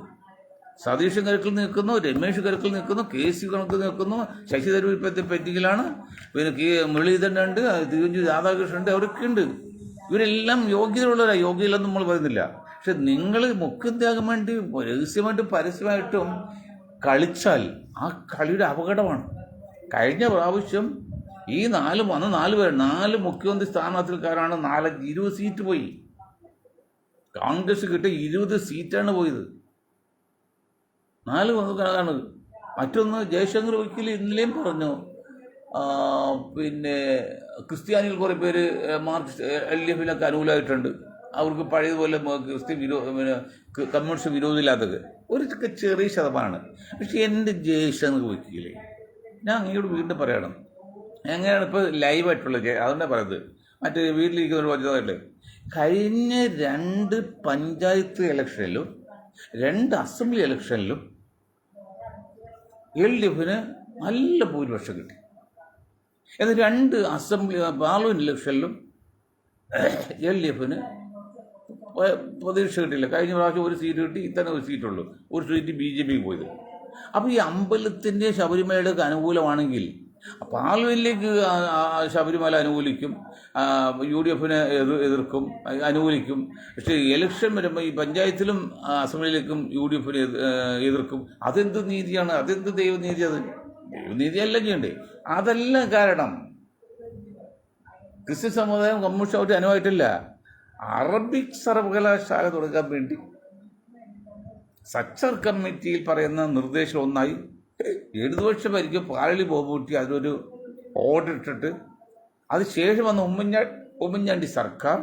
സതീശൻ കരുക്കൾ നിൽക്കുന്നു, രമേശ് കരുക്കൾ നിൽക്കുന്നു, KC കണക്ക് നിൽക്കുന്നു, ശശി തരൂർ ഇപ്പോഴത്തെ പെറ്റിങ്ങിലാണ്, പിന്നെ മുരളീധരൻ ഉണ്ട്, തിരുവഞ്ചൂർ രാധാകൃഷ്ണൻ ഉണ്ട്, അവരൊക്കെ ഉണ്ട്. ഇവരെല്ലാം യോഗ്യതയുള്ളവരാണ്, യോഗ്യതയില്ലെന്ന് നമ്മൾ പറയുന്നില്ല. പക്ഷെ നിങ്ങൾ മുഖ്യമന്ത്രിയാകാൻ വേണ്ടി രഹസ്യമായിട്ടും പരസ്യമായിട്ടും കളിച്ചാൽ ആ കളിയുടെ അപകടമാണ്. കഴിഞ്ഞ പ്രാവശ്യം ഈ 4 മുഖ്യമന്ത്രി സ്ഥാനാർത്ഥിക്കാരാണ് 20 സീറ്റ് പോയി. കോൺഗ്രസ് കിട്ടിയ 20 സീറ്റാണ് പോയത്. 4 ആണ്. മറ്റൊന്ന് ജയശങ്കർ ഒരിക്കലും ഇന്നലെയും പറഞ്ഞു, പിന്നെ ക്രിസ്ത്യാനികൾ കുറേ പേര് LDF അനുകൂലമായിട്ടുണ്ട്, അവർക്ക് പഴയതുപോലെ കമ്മ്യൂണിസ്റ്റ് വിരോധമില്ലാത്തത് ഒരു ചെറിയ ശതമാനമാണ്. പക്ഷെ എൻ്റെ ജയശങ്കർ വയ്ക്കില്ലേ, ഞാൻ അങ്ങോട്ട് വീണ്ടും പറയണം, എങ്ങനെയാണ് ഇപ്പോൾ ലൈവായിട്ടുള്ളത്, അതുകൊണ്ടാണ് പറയുന്നത്. മറ്റേ വീട്ടിലിരിക്കുന്ന ഒരു വചനമല്ലേ, കഴിഞ്ഞ 2 പഞ്ചായത്ത് ഇലക്ഷനിലും 2 അസംബ്ലി ഇലക്ഷനിലും LDFന് നല്ല ഭൂരിപക്ഷം കിട്ടി. എന്നാൽ 2 അസംബ്ലി പാർലമെൻറ്റ് ഇലക്ഷനിലും LDFന് പ്രതീക്ഷ കിട്ടില്ല. കഴിഞ്ഞ പ്രാവശ്യം 1 സീറ്റ് കിട്ടി, ഇത്തന്നെ 1 സീറ്റുള്ളൂ, 1 സീറ്റ് BJP പോയത്. അപ്പോൾ ഈ അമ്പലത്തിൻ്റെ ശബരിമലയുടെ അനുകൂലമാണെങ്കിൽ പാർലമെൻറ്റിലേക്ക് ശബരിമല അനുകൂലിക്കും, UDFനെ എതിർക്കും, അനുകൂലിക്കും. പക്ഷേ ഇലക്ഷൻ വരുമ്പോൾ ഈ പഞ്ചായത്തിലും അസംബ്ലിയിലേക്കും UDFനെ എതിർക്കും. അതെന്ത് നീതിയാണ്? അതെന്ത് ദൈവനീതി? അത് ദൈവനീതിയല്ല ചെയ്യണ്ടേ. അതല്ല കാരണം. ക്രിസ്ത്യൻ സമുദായം കമ്മ്യൂണിസ്റ്റ് ആയിട്ട് അനുവായിട്ടില്ല. അറബിക് സർവകലാശാല തുടങ്ങാൻ വേണ്ടി സച്ചർ കമ്മിറ്റിയിൽ പറയുന്ന നിർദ്ദേശം ഒന്നായി ഇടതുപക്ഷം ഭരിക്കും പാലളി ബോബൂട്ടി അതിനൊരു ഓർഡർ ഇട്ടിട്ട് അത് ശേഷം വന്ന ഉമ്മൻചാണ്ടി സർക്കാർ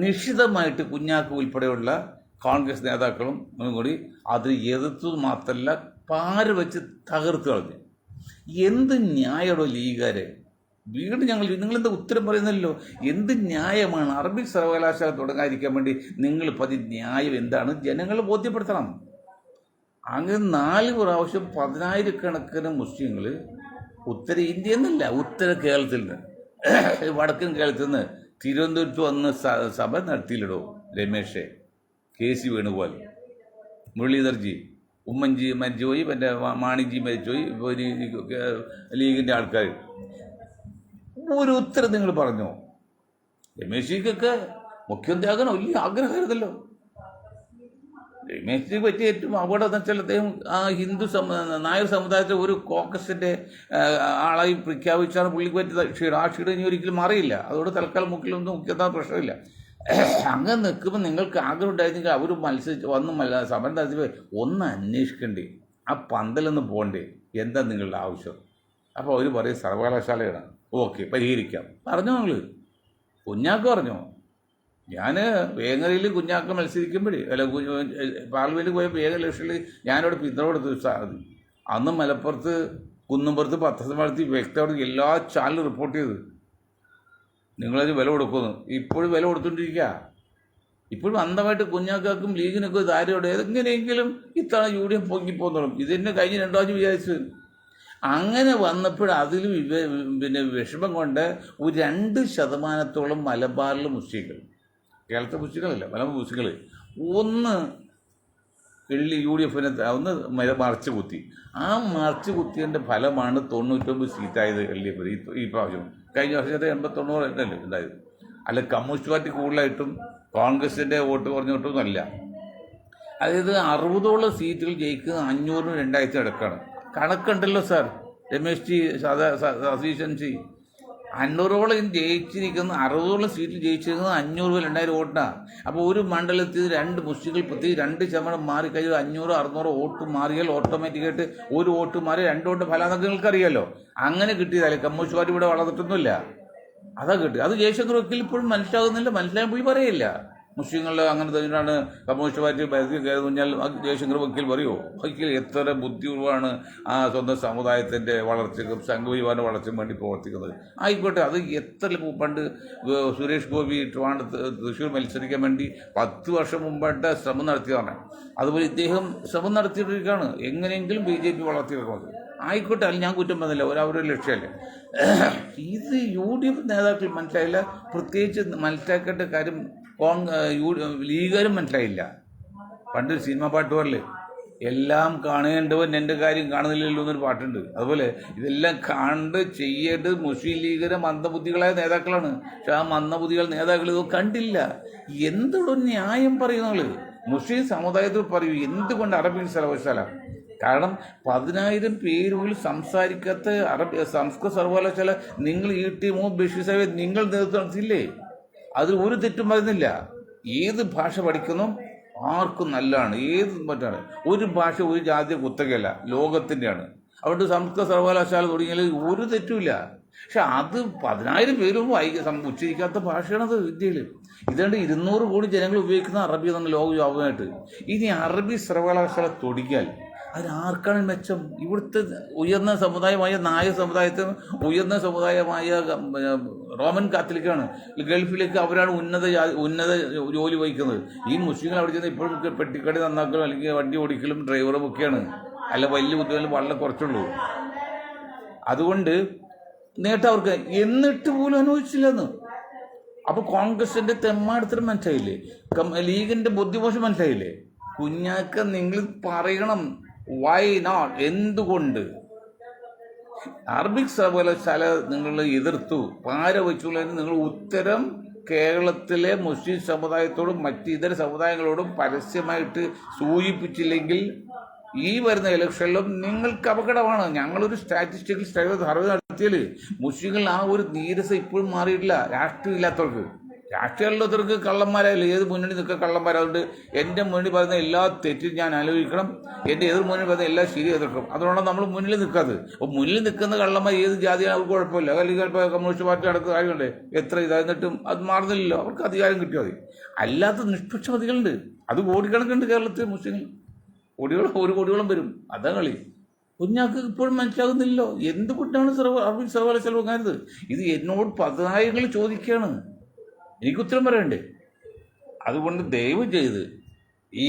നിശ്ചിതമായിട്ട് കുഞ്ഞാക്ക് ഉൾപ്പെടെയുള്ള കോൺഗ്രസ് നേതാക്കളും കൂടി അത് എതിർത്തു മാത്രമല്ല പാര് വെച്ച് തകർത്ത് കളഞ്ഞു. എന്ത് ന്യായമോ ലീഗുകാരെ? വീണ്ടും നിങ്ങളെന്താ ഉത്തരം പറയുന്നല്ലോ? എന്ത് ന്യായമാണ്? അറബിക് സർവകലാശാല തുടങ്ങാതിരിക്കാൻ വേണ്ടി നിങ്ങൾ ന്യായം എന്താണ് ജനങ്ങളെ ബോധ്യപ്പെടുത്തണം. അങ്ങനെ 4 പ്രാവശ്യം 10,000-കണക്കിന് മുസ്ലിങ്ങൾ ഉത്തരേന്ത്യ എന്നല്ല, ഉത്തര കേരളത്തിൽ നിന്ന്, വടക്കൻ കേരളത്തിൽ നിന്ന് തിരുവനന്തപുരത്ത് വന്ന് സഭ നടത്തിയില്ലടോ. രമേശ്, KC വേണുഗോപാൽ, മുരളീധർജി, ഉമ്മൻജി മരിച്ചുപോയി, പിന്നെ മാണിജി മരിച്ചുപോയി, ലീഗിൻ്റെ ആൾക്കാർ. ഒരു ഉത്തരം നിങ്ങൾ പറഞ്ഞോ? രമേശിക്കൊക്കെ മുഖ്യമന്ത്രിയാകാൻ വലിയ ആഗ്രഹമായിരുന്നല്ലോ. രമേശിനെ പറ്റിയ ഏറ്റവും അപകടം എന്ന് വെച്ചാൽ അദ്ദേഹം നായർ സമുദായത്തെ ഒരു കോക്കസിൻ്റെ ആളായി പ്രഖ്യാപിച്ചാണ് പുള്ളിക്ക് പറ്റിയ ക്ഷീണം. ആ ക്ഷീണം ഇനി ഒരിക്കലും മാറിയില്ല. അതുകൊണ്ട് തൽക്കാലം മുഖ്യതാ പ്രശ്നമില്ല. അങ്ങനെ നിൽക്കുമ്പോൾ നിങ്ങൾക്ക് ആഗ്രഹം ഉണ്ടായിരുന്നെങ്കിൽ അവർ വന്ന് സമരം നടത്തിയപ്പോൾ ഒന്ന് അന്വേഷിക്കണ്ടേ, ആ പന്തലൊന്ന് പോകണ്ടേ, എന്താ നിങ്ങളുടെ ആവശ്യം? അപ്പോൾ അവർ പറയും സർവകലാശാലയാണ്, ഓക്കെ പരിഹരിക്കാം. പറഞ്ഞോ നിങ്ങൾ? കുഞ്ഞാക്ക് പറഞ്ഞോ? ഞാൻ വേങ്ങരയിൽ കുഞ്ഞാക്ക മത്സരിക്കുമ്പോഴേ പാർലമെൻറ്റിൽ പോയ വേങ്ങര ഇലക്ഷനിൽ ഞാനവിടെ പിന്തുണ കൊടുത്തു സ്ഥാനത്ത്. അന്ന് മലപ്പുറത്ത് കുന്നുംപുറത്ത് പത്രസമ്മേളനത്തിൽ വ്യക്തമായിട്ട് എല്ലാ ചാനലും റിപ്പോർട്ട് ചെയ്ത് നിങ്ങളത് വില കൊടുക്കുന്നു. ഇപ്പോഴും വില കൊടുത്തുകൊണ്ടിരിക്കുക. ഇപ്പോഴും അന്ധമായിട്ട് കുഞ്ഞാക്കാക്കും ലീഗിനൊക്കെ ധാരയോടെ എങ്ങനെയെങ്കിലും ഇത്തവണ UDF പൊങ്ങിപ്പോന്നോളും. ഇത് തന്നെ കഴിഞ്ഞ 2 പ്രാവശ്യം വിചാരിച്ചു. അങ്ങനെ വന്നപ്പോൾ അതിൽ പിന്നെ വിഷമം കൊണ്ട് ഒരു 2% മലബാറിൽ മുസ്ലിങ്ങൾ, കേരളത്തെ മുസ്ലിങ്ങളല്ല, പല മുസ്ലിങ്ങൾ ഒന്ന് യു ഡി എഫിനെ ഒന്ന് മറച്ചു കുത്തി. ആ മറച്ചു കുത്തിയതിൻ്റെ ഫലമാണ് 99 സീറ്റായത് എൽ ഡി എഫ് ഈ പ്രാവശ്യം. കഴിഞ്ഞ വർഷത്തെ 80-90 എന്നല്ലേ ഉണ്ടായത്. അല്ല കമ്മ്യൂണിസ്റ്റ് പാർട്ടി കൂടുതലായിട്ടും കോൺഗ്രസിൻ്റെ വോട്ട് കുറഞ്ഞിട്ടൊന്നുമല്ല. അതായത് 60ഓളം സീറ്റുകൾ ജയിക്കുന്നത് 500-നും 2000 അടക്കമാണ്. കണക്കുണ്ടല്ലോ സാർ രമേശ് ജി, സതീശൻ ജി. 500ഓളം ജയിച്ചിരിക്കുന്ന 60ഓളം സീറ്റിൽ ജയിച്ചിരിക്കുന്നത് 500-2000 വോട്ടാണ്. അപ്പോൾ ഒരു മണ്ഡലത്തിൽ 2 മുസ്ലിങ്ങൾ പ്രത്യേകിച്ച് 2% മാറിക്കഴിഞ്ഞാൽ 500-600 വോട്ട് മാറിയാൽ ഓട്ടോമാറ്റിക്കായിട്ട് ഒരു വോട്ട് മാറി 2 വോട്ട് ഫലം നിങ്ങൾക്കറിയാമല്ലോ. അങ്ങനെ കിട്ടിയതല്ലേ. കമ്മ്യൂണിസ്റ്റ് പാർട്ടി ഇവിടെ വളർന്നിട്ടൊന്നുമില്ല, അതാ കിട്ടി. അത് ജയശങ്കർ വക്കീൽ ഇപ്പോഴും മനസ്സിലാകുന്നില്ല, മനസ്സിലാകാൻ പുള്ളി പറയില്ല. മുസ്ലിങ്ങൾ അങ്ങനെ തന്നെയാണ് കമ്മ്യൂണിസ്റ്റ് പാർട്ടി ഭരണത്തിൽ കയറി കഴിഞ്ഞാൽ ജയശങ്കർ വക്കീൽ പറയുമോ? വക്കീൽ എത്ര ബുദ്ധിപൂർവ്വമാണ് ആ സ്വന്തം സമുദായത്തിൻ്റെ വളർച്ചയ്ക്കും സംഘപരിവാറിൻ്റെ വളർച്ചയ്ക്കും വേണ്ടി പ്രവർത്തിക്കുന്നത്. ആയിക്കോട്ടെ, അത് എത്ര പണ്ട് സുരേഷ് ഗോപി തൃശ്ശൂർ മത്സരിക്കാൻ വേണ്ടി 10 വർഷം മുമ്പായിട്ട് ശ്രമം നടത്തിയതാണ്. അതുപോലെ ഇദ്ദേഹം ശ്രമം നടത്തിയിട്ടിരിക്കുകയാണ് എങ്ങനെയെങ്കിലും BJP വളർത്തിയെടുക്കുന്നത്. ആയിക്കോട്ടെ, അതിൽ ഞാൻ കുറ്റം പറഞ്ഞില്ല, അവരവരുടെ ലക്ഷ്യമല്ലേ. ഇത് UDF നേതാക്കൾ മനസ്സിലായില്ല. പ്രത്യേകിച്ച് മനസ്സിലാക്കേണ്ട കാര്യം ലീഗുകാരും മനസ്സിലായില്ല. പണ്ട് സിനിമ പാട്ട് പറയല്ലേ, എല്ലാം കാണേണ്ടവൻ എൻ്റെ കാര്യം കാണുന്നില്ലല്ലോ എന്നൊരു പാട്ടുണ്ട്. അതുപോലെ ഇതെല്ലാം കണ്ട് ചെയ്യേണ്ടത് മുസ്ലിം ലീഗിലെ മന്ദബുദ്ധികളായ നേതാക്കളാണ്. പക്ഷെ ആ മന്ദബുദ്ധികൾ നേതാക്കൾ ഇത് കണ്ടില്ല. എന്തൊരു ന്യായം പറയുന്നവള് മുസ്ലിം സമുദായത്തിൽ പറയൂ, എന്തുകൊണ്ട് അറബിക് സർവകലാശാല? കാരണം 10,000 പേര് പോലും സംസാരിക്കാത്ത സംസ്കൃത സർവകലാശാല നിങ്ങൾ ഈ ടീമോ ബഷീർ സാഹിബ് നിങ്ങൾ നേതൃത്വം നടത്തിയില്ലേ? അതിൽ ഒരു തെറ്റും വരുന്നില്ല. ഏത് ഭാഷ പഠിക്കുന്നു ആർക്കും നല്ലതാണ്, ഏത് പറ്റാണ്. ഒരു ഭാഷ ഒരു ജാതി കുത്തകയല്ല, ലോകത്തിൻ്റെയാണ്. അതുകൊണ്ട് സംസ്കൃത സർവകലാശാല തുടങ്ങിയാൽ ഒരു തെറ്റുമില്ല. പക്ഷെ അത് 10,000 പേരും ഉച്ചരിക്കാത്ത ഭാഷയാണത് ഇന്ത്യയിൽ. ഇതുകൊണ്ട് 200 കോടി ജനങ്ങൾ ഉപയോഗിക്കുന്ന അറബി തന്നെ ലോക വ്യാപകമായിട്ട്. ഇനി അറബി സർവകലാശാല തുടങ്ങിയാൽ അതിനാർക്കാണ് മെച്ചം? ഇവിടുത്തെ ഉയർന്ന സമുദായമായ നായർ സമുദായത്തിന് ഉയർന്ന സമുദായമായ റോമൻ കാത്തലിക്കാണ്. ഗൾഫിലേക്ക് അവരാണ് ഉന്നത ജോലി വഹിക്കുന്നത്. ഈ മുസ്ലിങ്ങൾ അവിടെ ചെന്ന് ഇപ്പോഴും പെട്ടിക്കടി നന്നാക്കലും അല്ലെങ്കിൽ വണ്ടി ഓടിക്കലും ഡ്രൈവറും ഒക്കെയാണ്. അല്ല വലിയ ബുദ്ധിമുട്ടും വളരെ കുറച്ചുള്ളൂ. അതുകൊണ്ട് നേട്ടം അവർക്ക് എന്നിട്ട് പോലും അനുഭവിച്ചില്ലെന്ന്. അപ്പോൾ കോൺഗ്രസിൻ്റെ തെമ്മാടത്തിന് മനസ്സിലായില്ലേ? ലീഗിൻ്റെ ബുദ്ധിമോശം മനസ്സിലായില്ലേ? കുഞ്ഞാക്ക നിങ്ങൾ പറയണം, വൈ നോട്ട്, എന്തുകൊണ്ട്? അറബിക് സർവകലാശാല നിങ്ങൾ എതിർത്തു, പാര വെച്ചുള്ളതിന് നിങ്ങൾ ഉത്തരം കേരളത്തിലെ മുസ്ലിം സമുദായത്തോടും മറ്റ് ഇതര സമുദായങ്ങളോടും പരസ്യമായിട്ട് സൂചിപ്പിച്ചില്ലെങ്കിൽ ഈ വരുന്ന ഇലക്ഷനിലും നിങ്ങൾക്ക് അപകടമാണ്. ഞങ്ങളൊരു സ്റ്റാറ്റിസ്റ്റിക്കൽ സർവേ നടത്തിയാൽ മുസ്ലിങ്ങൾ ആ ഒരു നീരസം ഇപ്പോഴും മാറിയിട്ടില്ല. രാഷ്ട്രീയം ഇല്ലാത്തവർക്ക്, രാഷ്ട്രീയമുള്ളവർക്ക് കള്ളന്മാരായാലും ഏത് മുന്നണി നിൽക്കുക കള്ളന്മാരായതുകൊണ്ട് എൻ്റെ മുന്നണി പറയുന്ന എല്ലാ തെറ്റും ഞാൻ ആലോചിക്കണം, എൻ്റെ എതിർ മുന്നണി പറയുന്ന എല്ലാ ശരി എതിർക്കും. അതുകൊണ്ടാണ് നമ്മൾ മുന്നിൽ നിൽക്കാത്തത്. അപ്പോൾ മുന്നിൽ നിൽക്കുന്ന കള്ളന്മാർ ഏത് ജാതിയാണ് അവർക്ക് കുഴപ്പമില്ല. അല്ലെങ്കിൽ ഇപ്പോൾ കമ്മ്യൂണിസ്റ്റ് പാർട്ടി നടക്കുന്ന കാര്യമുണ്ട്, എത്ര ഇതായിരുന്നിട്ടും അത് മാറുന്നില്ലല്ലോ, അവർക്ക് അധികാരം കിട്ടിയാൽ മതി. അല്ലാത്ത നിഷ്പക്ഷമതികളുണ്ട്, അത് കോടിക്കണക്കുണ്ട് കേരളത്തിൽ മുസ്ലിങ്ങൾ, ഒരു കോടിയോളം വരും. അതാ കളി. കുഞ്ഞാക്ക് ഇപ്പോഴും മനസ്സിലാകുന്നില്ലല്ലോ എന്തുകൊണ്ടാണ് അറബിക് സർവകലാശാല വാങ്ങാനത്. ഇത് എന്നോട് 10,000 ചോദിക്കുകയാണ്, എനിക്ക് ഉത്തരം പറയണ്ടേ? അതുകൊണ്ട് ദയവ് ചെയ്ത് ഈ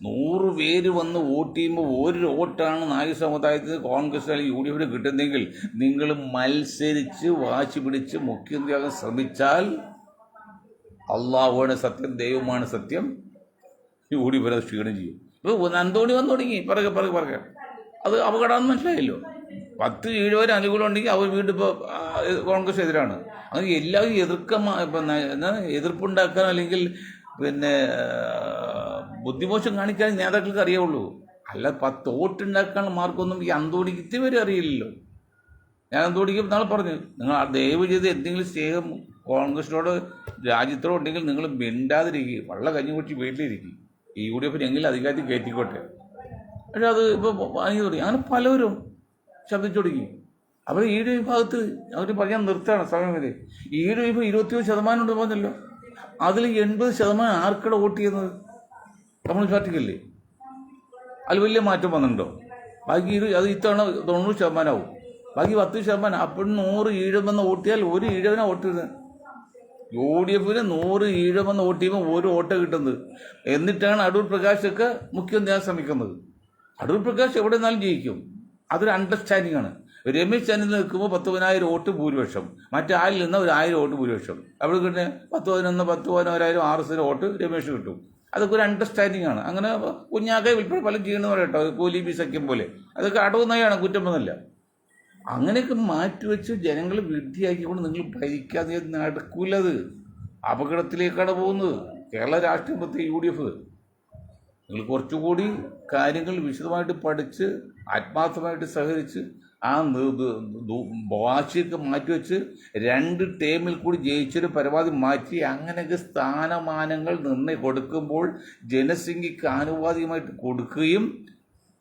100 പേര് വന്ന് വോട്ട് ചെയ്യുമ്പോൾ ഒരു വോട്ടാണ് നായർ സമുദായത്തിന് കോൺഗ്രസ് അല്ലെങ്കിൽ UDF കിട്ടുന്നെങ്കിൽ നിങ്ങൾ മത്സരിച്ച് വാശി പിടിച്ച് മുഖ്യമന്ത്രിയാകാൻ ശ്രമിച്ചാൽ അള്ളാഹുവാണ് സത്യം, ദൈവമാണ് സത്യം, UDF അത് ക്ഷീണം ചെയ്യും. ഇപ്പോൾ അന്തോണി വന്നു തുടങ്ങി പറക അത് അപകടമാണെന്ന് മനസ്സിലായല്ലോ. 10-7 പേര് അനുകൂലം ഉണ്ടെങ്കിൽ അവർ വീണ്ടും ഇപ്പോൾ കോൺഗ്രസ് എതിരാണ്. അങ്ങനെ എല്ലാവരും എതിർപ്പുണ്ടാക്കാൻ അല്ലെങ്കിൽ ബുദ്ധിമോശം കാണിക്കാൻ നേതാക്കൾക്ക് അറിയാവുള്ളൂ. അല്ല 10 വോട്ടുണ്ടാക്കാനുള്ള മാർക്കൊന്നും ഈ അന്തോണിക്ക് ഇത്തിരി അറിയില്ലല്ലോ. ഞാൻ അന്തോണിക്ക് നാളെ പറഞ്ഞു, നിങ്ങൾ ദയവ് ചെയ്ത് എന്തെങ്കിലും സ്നേഹം കോൺഗ്രസിനോട് രാജ്യത്തോട് ഉണ്ടെങ്കിൽ നിങ്ങൾ മിണ്ടാതിരിക്കുക, വള്ള കഞ്ഞി കുടിച്ച് വീട്ടിലിരിക്കും. ഈ UDF എങ്കിലും അധികാരത്തിൽ കയറ്റിക്കോട്ടെ. പക്ഷെ അത് ഇപ്പോൾ വാങ്ങി തുടങ്ങി. അങ്ങനെ പലരും ശബ്ദിച്ചു തുടങ്ങി. അവർ ഈഴ വിഭാഗത്തിൽ അവർ പറയാൻ നിർത്താണ് സമയം വരെ. ഈഴ വിഭാഗം 21% ഉണ്ട് പറഞ്ഞല്ലോ. അതിൽ 80% ആർക്കടെ വോട്ട് ചെയ്യുന്നത്? കമ്മ്യൂണിസ്റ്റ് പാർട്ടിക്കല്ലേ. അതിൽ വലിയ മാറ്റം വന്നിട്ടുണ്ടോ? ബാക്കി അത് ഇത്തവണ 90% ആവും. ബാക്കി 10%. അപ്പോഴും 100 ഈഴമെന്ന് വോട്ട് ചെയ്യാൽ ഒരു ഈഴവനാണ് വോട്ട് ചെയ്യുന്നത്. UDF 100 ഈഴമെന്ന് വോട്ട് ചെയ്യുമ്പോൾ ഒരു വോട്ട് കിട്ടുന്നത്. എന്നിട്ടാണ് അടൂർ പ്രകാശൊക്കെ മുഖ്യമന്ത്രിയാകാൻ ശ്രമിക്കുന്നത്. അടൂർ പ്രകാശ് എവിടെ നിന്നാലും ജയിക്കും, അതൊരു അണ്ടർസ്റ്റാൻഡിംഗ് ആണ്. രമേശ് ചെന്നിത്തല നിൽക്കുമ്പോൾ 10,000 വോട്ട് ഭൂരിപക്ഷം, മറ്റേ ആരിൽ നിന്ന് ഒരു 1000 വോട്ട് ഭൂരിപക്ഷം. അവിടെ കിട്ടുന്ന 10,000 RS വോട്ട് രമേശ് കിട്ടും. അതൊക്കെ ഒരു അണ്ടർസ്റ്റാൻഡിങ് ആണ്. അങ്ങനെ കുഞ്ഞാക്കെ വിൽപ്പന പലരും ചെയ്യണമെന്ന് പറയട്ടോ, കോലീബി സഖ്യം പോലെ. അതൊക്കെ അടവ് നയമാണ്, കുറ്റമൊന്നുമല്ല. അങ്ങനെയൊക്കെ മാറ്റിവെച്ച് ജനങ്ങൾ വിഡ്ഢിയാക്കിക്കൊണ്ട് നിങ്ങൾ ഭരിക്കാതെ നടക്കൂലത്. അപകടത്തിലേക്കാണ് പോകുന്നത് കേരള രാഷ്ട്രീയം, പ്രത്യേക UDF. നിങ്ങൾ കുറച്ചുകൂടി കാര്യങ്ങൾ വിശദമായിട്ട് പഠിച്ച് ആത്മാർത്ഥമായിട്ട് സഹകരിച്ച് ആ വാശിയൊക്കെ മാറ്റിവെച്ച് 2 ടേമിൽ കൂടി ജയിച്ചൊരു പരമാവധി മാറ്റി അങ്ങനെയൊക്കെ സ്ഥാനമാനങ്ങൾ കൊടുക്കുമ്പോൾ ജനസംഖ്യക്ക് ആനുപാതികമായിട്ട് കൊടുക്കുകയും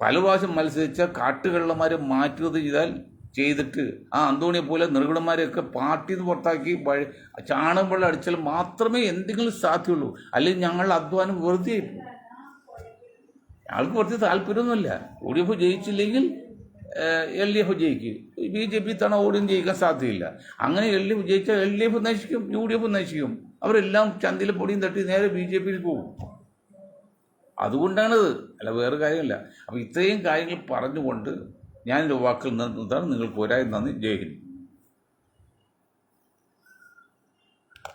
പല പ്രാവശ്യം മത്സരിച്ച കാട്ടുകള്ളന്മാരെ മാറ്റുന്നത് ചെയ്തിട്ട് ആ അന്തോണിയെ പോലെ നിർഗുണന്മാരെയൊക്കെ പാർട്ടിയിൽ നിന്ന് പുറത്താക്കി ചാണകം വെള്ളം അടിച്ചാൽ മാത്രമേ എന്തെങ്കിലും സാധ്യമുള്ളൂ. അല്ലെങ്കിൽ ഞങ്ങളുടെ അധ്വാനം വെറുതെ പോകും. ആൾക്ക് കുറച്ച് താല്പര്യമൊന്നുമില്ല. UDF ജയിച്ചില്ലെങ്കിൽ LDF ജയിക്കും. BJP തവണ ഓടിയും ജയിക്കാൻ സാധ്യതയില്ല. അങ്ങനെ LDF ജയിച്ചാൽ LDF നശിക്കും, UDF നശിക്കും. അവരെല്ലാം ചന്തയിൽ പൊടിയും തട്ടി നേരെ BJPയിൽ പോകും. അതുകൊണ്ടാണത്, അല്ല വേറെ കാര്യമല്ല. അപ്പോൾ ഇത്രയും കാര്യങ്ങൾ പറഞ്ഞുകൊണ്ട് ഞാനെൻ്റെ വാക്കുകൾ നിർത്താൻ നിങ്ങൾക്ക് ഒരായി നന്ദി. ജയ് ഹിന്ദ്.